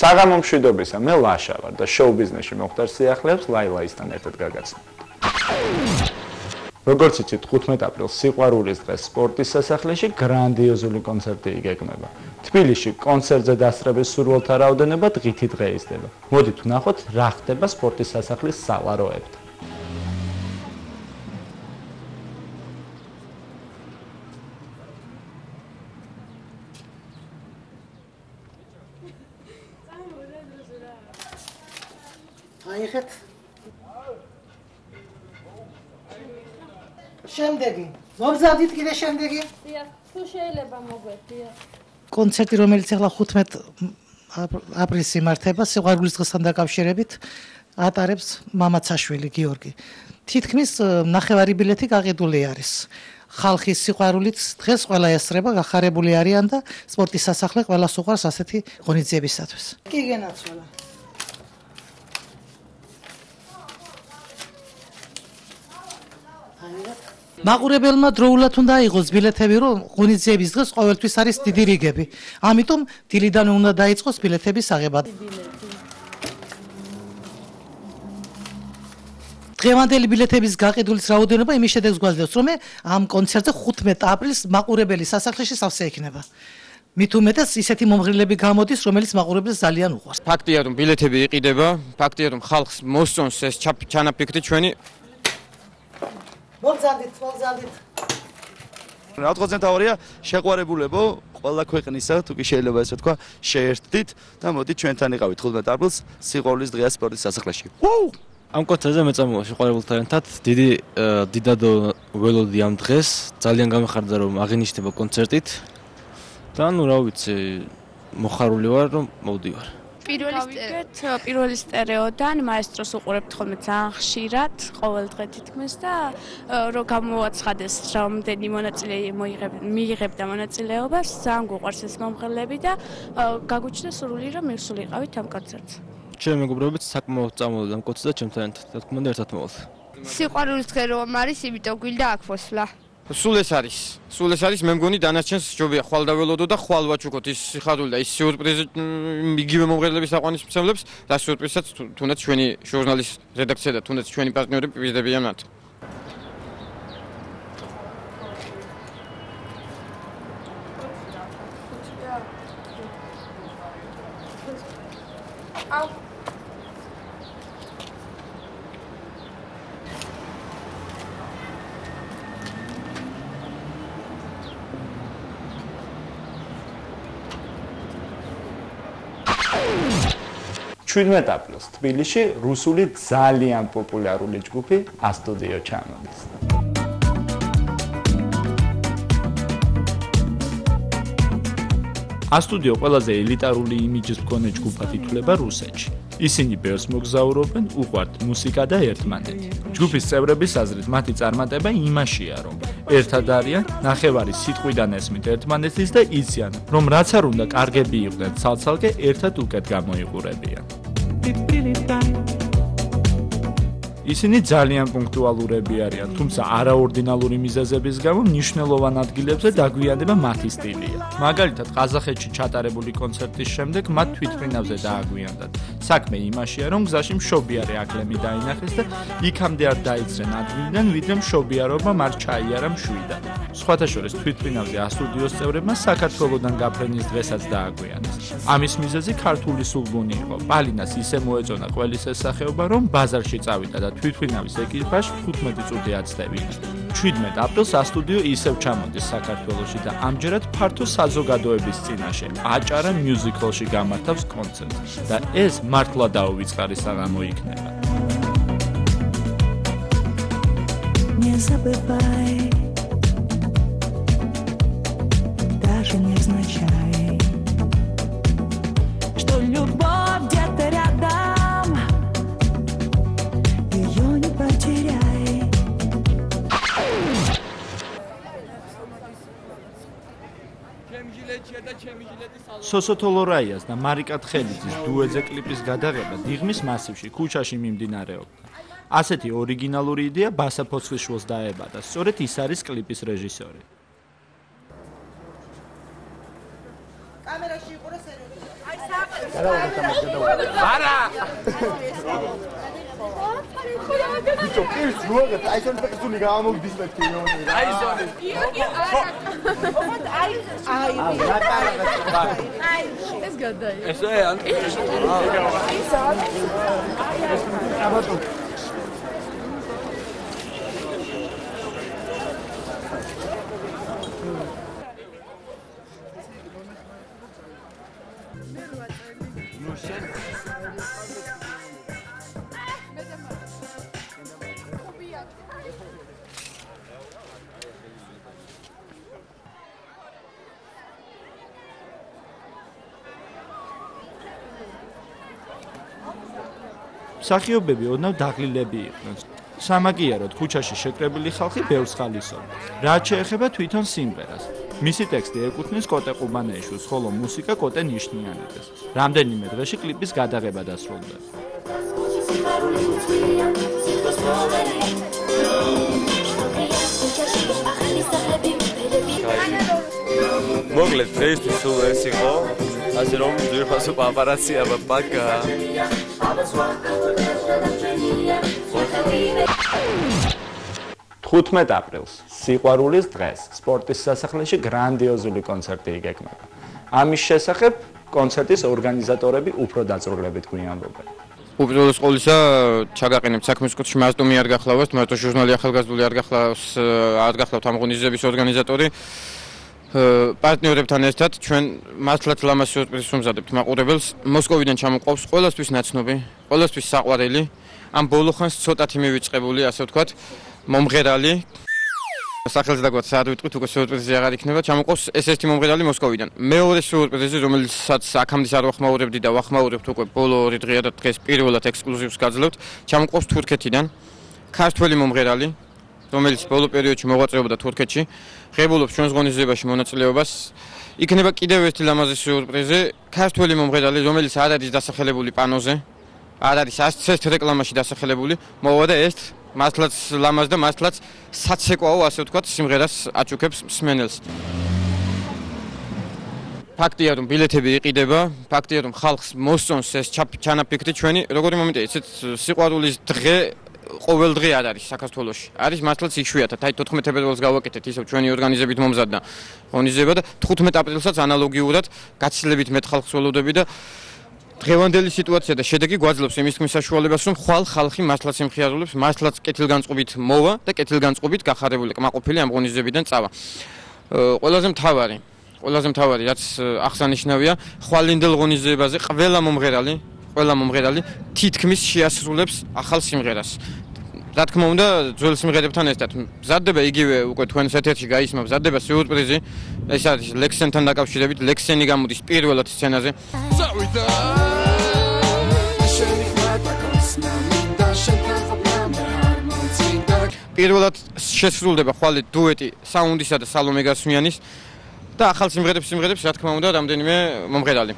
საღამო მშვიდობისა, მე ლაშა ვარ და შოუ ბიზნესში მოხდარ სიახლეებს ლაილაისთან ერთად გაგაცნობთ. როგორც იცით, 15 აპრილს სიყვარულის დღეს სპორტის სასახლეში გრანდიოზული კონცერტი იგეგმება. თბილისში კონცერტზე დასწრების სურვილთა რაოდენობა დღითი დღე იზრდება. მოდით ვნახოთ, რა ხდება სპორტის სასახლის სალაროებთან. აიხეთ. შემდეგი. მოგზავნით კიდე შემდეგი? დიახ, თუ შეიძლება მოგვეწია. კონცერტი, რომელიც ახლა 15 აპრილს იმართება, სიყვარულის დღესთან დაკავშირებით ატარებს მამაცაშვილი გიორგი. თითქმის ნახევარი ბილეთი გაყიდული არის. ხალხის სიყვარულით დღეს ყველა ესწრება, გახარებული არიან და სპორტის სასახლე ყველას უყვარს ასეთი ღონისძიებისათვის. კი გენაცვალა. მაყურებელმა დროულად უნდა აიღოს ბილეთები, რომ ღონისძიების დღეს ყოველთვის არის დიდი რიგები. ამიტომ დილიდანვე უნდა დაიწყოს ბილეთების აღება. დღევანდელი ბილეთების გაყიდულის რაოდენობა იმის შედეგს გვაძლევს, რომ ამ კონცერტზე 15 აპრილს მაყურებელი სასახლეში სავსე იქნება. მით უმეტეს ისეთი მომღრილები გამოდის, რომელიც მაყურებელს ძალიან უყვარს. ფაქტია, რომ ბილეთები იყიდება, ფაქტია, რომ ხალხს მოსწონს ეს ჩანაფიქრი ჩვენი. მოგზავნით. რა თავია შეყვარებულებო, ყველა ქვეყნისა, თუ კი შეიძლება ესე ვთქვა, შეერთდით და მოდით ჩვენთან იყავით 15 აპრილს სიყვარულის დღეა სპორტის სასახლეში. ამ კონცერტზე მეწამოვა შეყვარებულთან ერთად, დიდად ველოდი ამ დღეს, ძალიან გამეხარდა რომ აღინიშნება კონცერტით და რა ვიცი, მოხარული ვარ რომ მოვდივარ. პირველი სტერეოდან მაესტროს უყურებთ ხოლმე ძალიან ხშირად, ყოველ დღე თითქმის და რომ გამოვაცხადეს რამდენი მონაწილე მიიღებდა მონაწილეობას, ძალიან გვყვარს ეს მომღერლები და გაგუჩნდა სურვილი რომ მივსულიყავით ამ კონცერტს. ჩემი მეგობრებიც საკმაოდ წამოვიდა ამ კონცერტზე ჩემთან ერთად, რა თქმა უნდა ერთად მოვალთ. სიყვარულის დღე რომ არის, იმიტომ გვინდა აქ მოსვლა. სულ ეს არის, მე მგონი დანარჩენს ჯობია ხვალ დაველოდო და ხვალ ვაჩუქოთ ის სიხადული და ის სიურპრიზი იგივე მომღერლების აყვანისმცემლებს და სიურპრიზსაც თუნდაც ჩვენი ჟურნალის რედაქცია და თუნდაც ჩვენი პარტნიორები პიზდებიან მათ. Ჩვიდმეტ აპრილს თბილისში რუსული ძალიან პოპულარული ჯგუფი A-Studio ჩამოდის. A-Studio ყველაზე ელიტარული იმიჯის მქონე ჯგუფად ითვლება რუსეთში. ისინი ბევრს მოგზაურობენ, უყვართ მუსიკა და ერთმანეთი. ჯგუფის წევრების აზრით მათი წარმატება იმაშია, რომ ერთად არიან, ნახევარი სიტყვიდან ესმით ერთმანეთის და იციან, რომ რაც არ უნდა კარგები იყვნენ ცალ-ცალკე, ერთად უკეთ გამოიყურებიან. ისინი ძალიან პუნქტუალურები არიან, თუმცა არაორდინალური მიზეზების გამო მნიშვნელოვან ადგილებზე დაგვიანება მათი სტილია. მაგალითად, ყაზახეთში ჩატარებული კონცერტის შემდეგ მათ თვითმფრინავზე დააგვიანდათ. საქმე იმაშია, რომ გზაში მშობიარე აკლემი დაინახეს და იქამდე არ დაიცრენ ადგილიდან, ვიდრე მშობიარობა მათ ჩაიარა მშვიდად. სხვათა შორის თვითმფრინავზე A-Studio-s წევრებმა საქართველოდან გაფრენის დღესაც დააგვიანეს. ამის მიზეზი ქართული სულგუნი იყო. პალინას ისე მოეწონა ყველის ეს სახეობა, რომ ბაზარში წავიდა და თვითმფრინავის ეკიპაჟი 15 წუთი აცდევინა. 17 აპრილს A-Studio ისევ ჩამოდის საქართველოში და ამჯერად ფართო საზოგადოების წინაშე აჭარა მიუზიკლში გამართავს კონცერტს და ეს მართლა დაუვიწყარი საღამო იქნება. Не забывай, даже невзначай, что любовь где-то рядом, ее не потеряй. სოსოთოლორაიას და მარიკა თხელიძის დუეტზე კლიპის გადაღება დიღმის მასივში ქუჩაში მიმდინარეობდა. ასეთი ორიგინალური იდეა ბასა ფოცხიშვილს დაებადა. სწორედ ის არის კლიპის რეჟისორი. კამერაში იყო რა სერიოზული. არა ბიჭო, პირს მოაღეთ, აი ეს ფეხსული გამოგდის მეთქი ნონი. აი ზონი. აი, ეს გადაი. ესე ან მსახიობები ოდნავ დაღლილები იყვნენ. სამაგიეროდ ქუჩაში შეკრებილი ხალხი ბევრს ხალისობდა. რაც შეეხება თვითონ სიმღერას. მისი ტექსტი ეკუთვნის კოტე ყუბანეიშვილს, ხოლო მუსიკა კოტე ნიშნიანიძეს. რამდენიმე დღეში კლიპის გადაღება დასრულდა. მოკლედ დღეისთვის სულ ეს იყო, ასე რომ ძვირფასო პაპარაცია პაკა. 15 აპრილს, სიყვარულის დღეს, სპორტის სასახლეში გრანდიოზული კონცერტი იგეგმება. ამის შესახებ კონცერტის ორგანიზატორები უფრო დაწვრილებით გვიამბობენ. უპირველეს ყოვლისა, ჩაგაყენებთ საქმის კუთხეში მასტომი არ გახლავთ, მარტო ჟურნალი ახალგაზრდული არ გახლავთ ამ ღონისძიების ორგანიზატორი. პარტნიორებთან ერთად ჩვენ მართლაც ლამაზ სიურპრიზს ვუმზადებთ მაყურებელს. მოსკოვიდან ჩამოყვავს ყველასთვის ნაცნობი, ყველასთვის საყვარელი, ამ ბოლო ხანს ცოტათი მივიწყებული, ასე ვთქვათ, მომღერალი. სახელს დაგვათ საერთოდ ვიტყვით, უკვე სიურპრიზი აღარ იქნება, ჩამოყვავს ეს ერთი მომღერალი მოსკოვიდან. მეორე სიურპრიზი, რომელსაც აქამდე არ ვახმაურებდი და ვახმაურებთ უკვე ბოლო 2 დღეა და დღეს პირველად ექსკლუზივს გაძლევთ, ჩამოყვავს თურქეთიდან. ქართველი მომღერალი, რომელიც ბოლო პერიოდში მოღვაწეობდა თურქეთში, ღებულობს ჩვენს ღონისძიებაში მონაწილეობას. იქნება კიდევ ერთი ლამაზი სიურპრიზი, ქართველი მომღერალი, რომელიც არ არის დასახელებული პანოზე, არ არის ასეთ რეკლამაში დასახელებული, მოვა და ეს მართლაც ლამაზ და მართლაც საცეკვაო, ასე ვთქვათ, სიმღერას აჩუქებს მსმენელს. ფაქტია, რომ ბილეთები იყიდება, ფაქტია, რომ ხალხს მოსწონს ეს ჩანაფიქრი ჩვენი, როგორი მომენტია, ესეც სიყვარულის დღე ყოველ დღე არ არის საქართველოში. არის მართლაც იშვიათად. აი 14 თებერვალს გავაკეთეთ ისევ ჩვენი ორგანიზებით მომზადდა ღონისძიება და 15 აპრილსაც ანალოგიურად გაცილებით მეტ ხალხს ველოდები და დღევანდელი სიტუაცია და შედეგი გვაძლევს იმის თქმის საშუალებას, რომ ხალხი მართლაც იმხიარულებს, მართლაც კეთილგანწყობით მოვა და კეთილგანწყობით გახარებული კმაყოფილი ამ ღონისძიებიდან წავა. ყველაზე მთავარი, რაც აღსანიშნავია, ხვალინდელ ღონისძიებაზე ყველა მომღერალი თითქმის შეასრულებს ახალ სიმღერას. რა თქმა უნდა, ძველ სიმღერებთან ერთად მზადდება იგივე უკვე თქვენს ეთერში გაისმა, მზადდება სიურპრიზი. ეს არის ლექსენთან დაკავშირებით, ლექსენი გამოდის პირველად სცენაზე. პირველად შესრულდება ხვალე დუეტი საუნდისა და სალომე გასვიანის და ახალ სიმღერებს რა თქმა უნდა რამდენიმე მომღერალი.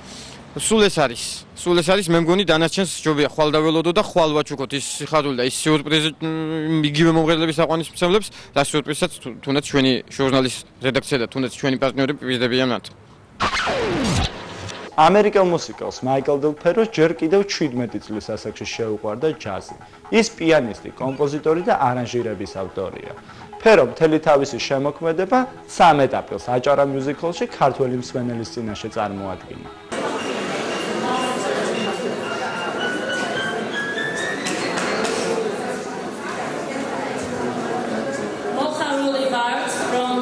სულ ეს არის, მე მგონი დანარჩენს ჯობია ხვალ დაველოდო და ხვალ ვაჩუქოთ ის სიხარული და ის სიურპრიზი იგივე მომღერლების აყვანისმცემლებს და სიურპრიზსაც თუნდაც ჩვენი ჟურნალის რედაქცია და თუნდაც ჩვენი პარტნიორები პირდებიან მათ. ამერიკელ მუსიკალს მაიკლ დელფეროს ჯერ კიდევ 17 წლის ასაკში შეუყვარდა ჯაზი. ის პიანისტი, კომპოზიტორი და არანჟირების ავტორია. ფერო მთელი თავისი შემოქმედება 13 აპრილს აჭარა მიუზიკლში ქართველი მსმენელის წინაშე წარმოადგინა.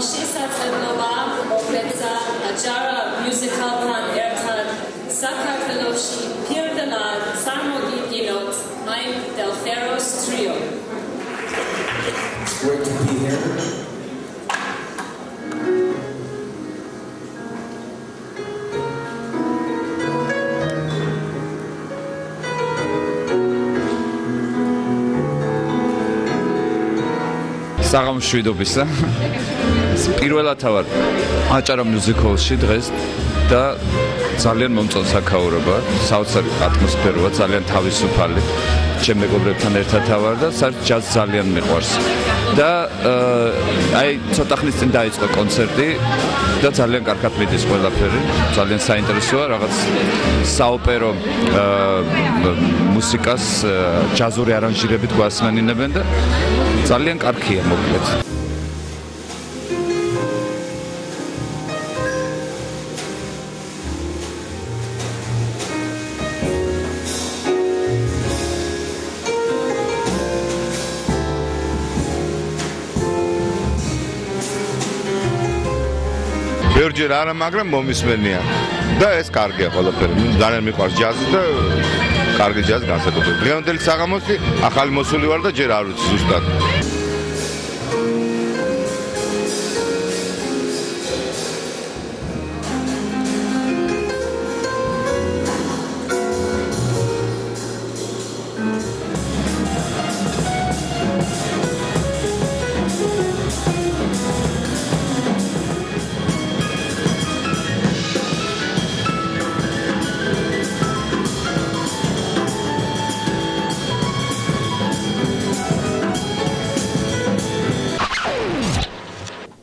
შესაძლებლობა მოგეცა აჭარა მიუზიკლთან ერთად საქართველოში პირველად წარმოგიდგინოთ მაიკლ დელფეროს ტრიო. Great to be here. საღამოშვიდობისა. პირველად ვარ აჭარა მიუზიკლში დღეს და ძალიან მომწონს საქაურობა, საოცარი ატმოსფეროა, ძალიან თავისუფალი. ჩემ მეგობრებთან ერთად ვარ და საერთოდ ჯაზი ძალიან მიყვარს. და აი ცოტა ხნის წინ დაიწყო კონცერტი და ძალიან კარგად მიდის ყველაფერი. ძალიან საინტერესოა, რაღაც საოპერო მუსიკას ჯაზური არანჟირებით გვასმენინებენ და ძალიან კარგია მოკლედ. ბევრჯერ არა, მაგრამ მომისმენია და ეს კარგია ყველაფერი. ძალიან მიყვარს ჯაზი და კარგი ჯაზი განსაკუთრებით. დღევანდელი საღამოსი ახალი მოსული ვარ და ჯერ არ ვიცი ზუსტად.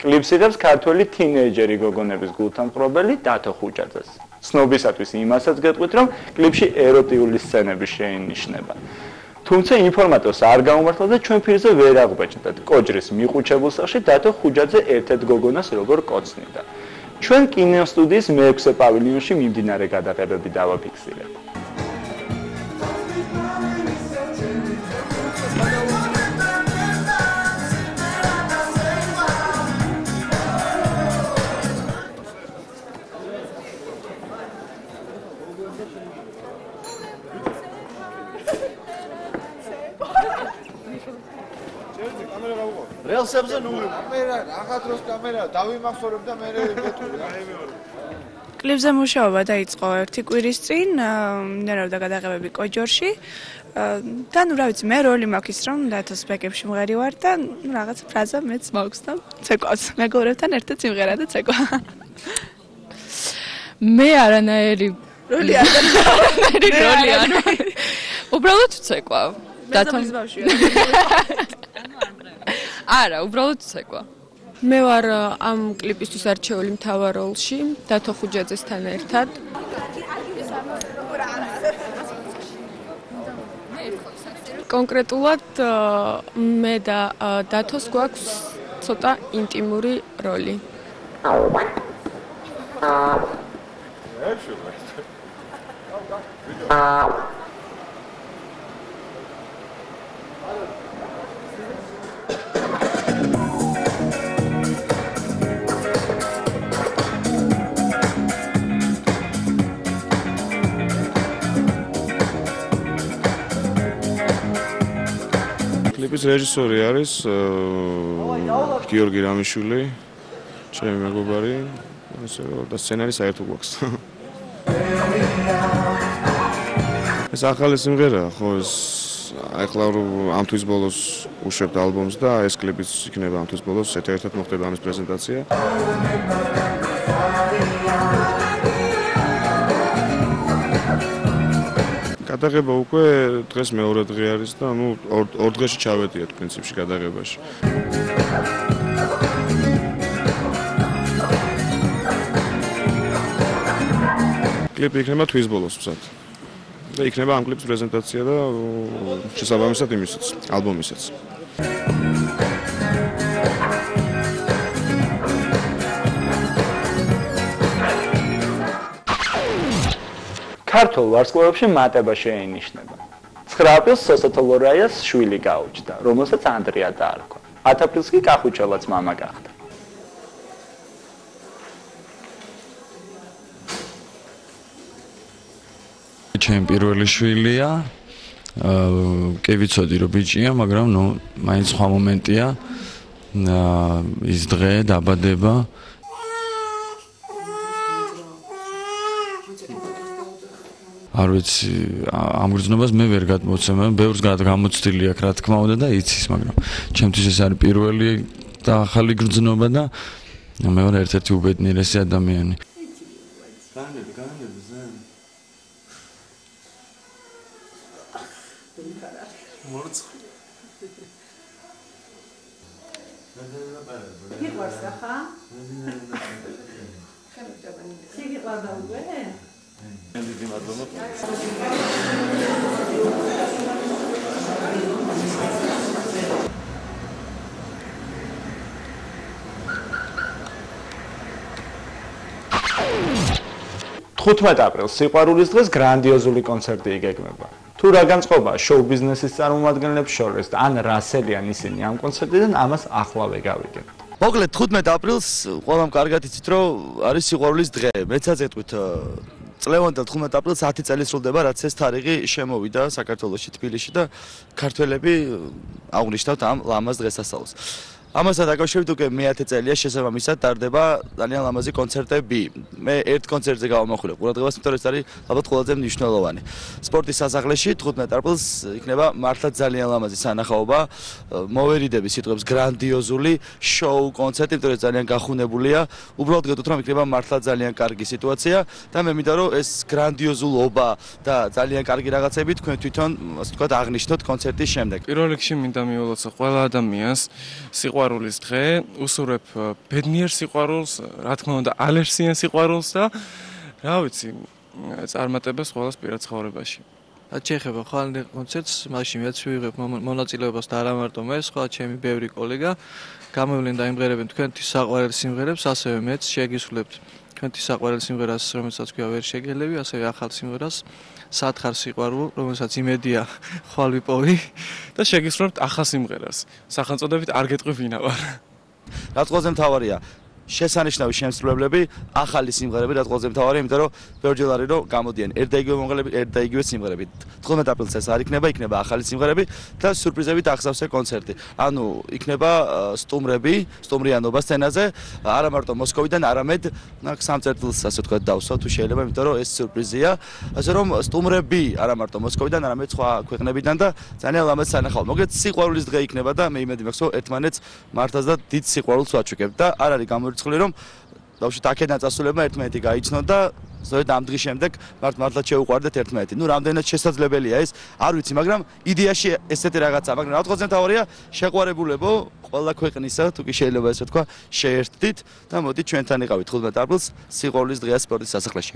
კლიპს იღებს ქართველი თინეიჯერი გოგონების გულთამყრობელი დათო ხუჭაძეს. ცნობისათვის იმასაც გეტყვით, რომ კლიპში ეროტიული სცენები შეინიშნება. თუმცა ინფორმატორს არ გაუმართლა და ჩვენ ფირზე ვერ აღბეჭდათ. კოჯრის მიყუჩებულ სახში დათო ხუჭაძე ერთ-ერთ გოგონას როგორ კოცნიდა. ჩვენ კინოსტუდიის მე-6 პავილიონში მიმდინარე გადაღებები დავაფიქსირეთ. რელსებზე ნუ კამერა, რაღაც დროს კამერა დავიმახსოვრებ და მე გეტყვი. კლიპზე მუშაობა დაიწყო 1 კვირის წინ, ნერავდა გადაღებები კოჯორში. და ნუ რა ვიცი, მე როლი მაქვს ის რომ დათოს ბეკებში მღერი ვარ და რაღაც ფრაზა მეც მაქვს და ცეკვავს. მეგობრებთან ერთად სიმღერა და ცეკვა. მე არანაირი როლი არ უბრალოდ ცეკვა. დათოს ბავშვია. არა, უბრალოდ ცეკვა. მე ვარ ამ კლიპისთვის არჩეული მთავარ როლში, დათო ხუჭაძესთან ერთად. კონკრეტულად მე და დათოს გვაქვს ცოტა ინტიმური როლი. კლიპის რეჟისორი არის გიორგი რამიშვილი, ჩემი მეგობარი, ასე რომ და სცენარი საერთოდ გვაქვს. ეს ახალი სიმღერა, ხო, ეს ახლა ამ თვის ბოლოს უშვებთ ალბომს და ეს კლიპიც იქნება ამ თვის ბოლოს, ერთ-ერთად მოხდება ამის პრეზენტაცია. გადაღება უკვე დღეს მეორე დღე არის და ნუ ორ დღეში ჩავედიათ პრინციპში გადაღებაში. კლიპი იქნება თვის ბოლოს მზად. და იქნება ამ კლიპის პრეზენტაცია და შესაბამისად იმისაც, ალბომისაც. ქართულ ვარსკვლავებში მატება შეინიშნება. 9 აპრილს სოსოთოლორაიას შვილი გაუჩნდა, რომელსაც ანდრია დაარქვა. 10 აპრილს კი კახუჩელაც მამა გახდა. ჩემი პირველი შვილია. კი ვიცოდი რომ ბიჭია, მაგრამ ნუ მაინც სხვა მომენტია. ის დღე დაბადება. არ ვიცი, ამ გრძნობას მე ვერ გადმოცემ, ბევრს გამოცდილი აქვს, რა თქმა უნდა და იცის, მაგრამ ჩემთვის ეს არის პირველი და ახალი გრძნობა და მე ვარ ერთ-ერთი უბედნიერესი ადამიანი. გიყვარს ახლა? სიგიყვარდა უკვე? დიდი მადლობა. aprils სიყვარულის დღეს გრანდიოზული კონცერტი იგეგმება. თუ რა განწყობაა შოუ ბიზნესის წარმომადგენლებს შორის და ან რასელიან ისინი ამ კონცერტიდან, ამას ახლავე გავიგებთ. მოკლედ 15 აპრილს ყველამ კარგად იცით რომ არის სიყვარულის დღე. მეც აწეთქვით წლევანდელ 15 აპრილს 10 წელი სრულდება რაც ეს თარიღი შემოვიდა საქართველოში თბილისში და ქართველები აღნიშნავთ ამ ლამაზ დღესასწაულს. ამასთან დაკავშირებით უკვე მე-10 წელია შესაბამისად ტარდება ძალიან ლამაზი კონცერტები. მე ერთ კონცერტზე გავამახვილებ ყურადღებას, იმიტომ რომ ეს არის ალბათ ყველაზე მნიშვნელოვანი. სპორტის სასახლეში 15 აპრილს იქნება მართლა ძალიან ლამაზი სანახაობა. მოვერიდები სიტყვებს გრანდიოზული შოუ კონცერტი, იმიტომ რომ ძალიან გახუნებულია. უბრალოდ გეტყვით რომ იქნება მართლა ძალიან კარგი სიტუაცია და მე მინდა რომ ეს გრანდიოზულობა და ძალიან კარგი რაღაცები თქვენ თვითონ ასე ვთქვათ აღნიშნოთ კონცერტის შემდეგ. პირველ რიგში მინდა მიულოცო ყველა ადამიანს სიყვარულის დღე, უსურვებ ბედნიერ სიყვარულს, რა თქმა უნდა, ალერსიან სიყვარულს და რა ვიცი, წარმატებას ყოველს პირად ცხოვრებაში. შეეხება ხალხი კონცერტს, მაშინ მეც ვიღებ მონაწილეობას და არა მარტო მე, სხვა ჩემი ბევრი კოლეგა გამოვლენ და იმღერებენ თქვენთვის საყვარელ სიმღერებს, ასევე მეც შეგისრულებთ თქვენთვის საყვარელ სიმღერას, რომელსაც ქვია ვერ შეგელები, ასევე ახალ სიმღერას სათხარ სიყვარულ, რომელსაც იმედია ხვალ ვიპოვი და შეგისრულებთ ახალ სიმღერას. სახელწოდებით არ გეტყვი ვინა ვარ. რაც ყველაზე მთავარია, შესანიშნავი შემსრულებლები, ახალი სიმღერები, რაც ყველაზე მთავარია, იმიტომ რომ ბევრჯერ არის რომ გამოდიან ერთ და იგივე მომღერლები, ერთ და იგივე სიმღერები. 15 აპრილს ეს არ იქნება ახალი სიმღერები და სიურპრიზებით აღსავსე კონცერტი. ანუ იქნება სტუმრიანობა სცენაზე, არა მარტო მოსკოვიდან, არამედ სამწერტილს ასე ვთქვათ დავსვა თუ შეიძლება, იმიტომ რომ ეს სიურპრიზია. ასე რომ სტუმრები არა მარტო მოსკოვიდან, არამედ სხვა ქვეყნებიდან და ძალიან ლამაზ სანახაობა. მოგეთ სიყვარულის დღე იქნება და მე იმედი მაქვს რომ ერთმანეთს მართლაც და დიდ სიყვარულს ვაჩვენებთ და არ არის გამორიცხული რომ ბავშვით აქედან წასულებმა ერთმანეთი გაიცნოთ და ზოგადად ამ დღის შემდეგ მართლაც შეუყვარდეთ ერთმანეთი. ნუ რამდენად შესაძლებელია ეს, არ ვიცი, მაგრამ იდეაში ესეთი რაღაცაა, მაგრამ რა თქმა უნდა მთავარია შეყვარებულებო ყველა ქვეყნისა, თუ კი შეიძლება ესე ვთქვა, შეერთდით და მოდით ჩვენთან იყავით 15 აპრილს სიყვარულის დღეა სპორტის სასახლეში.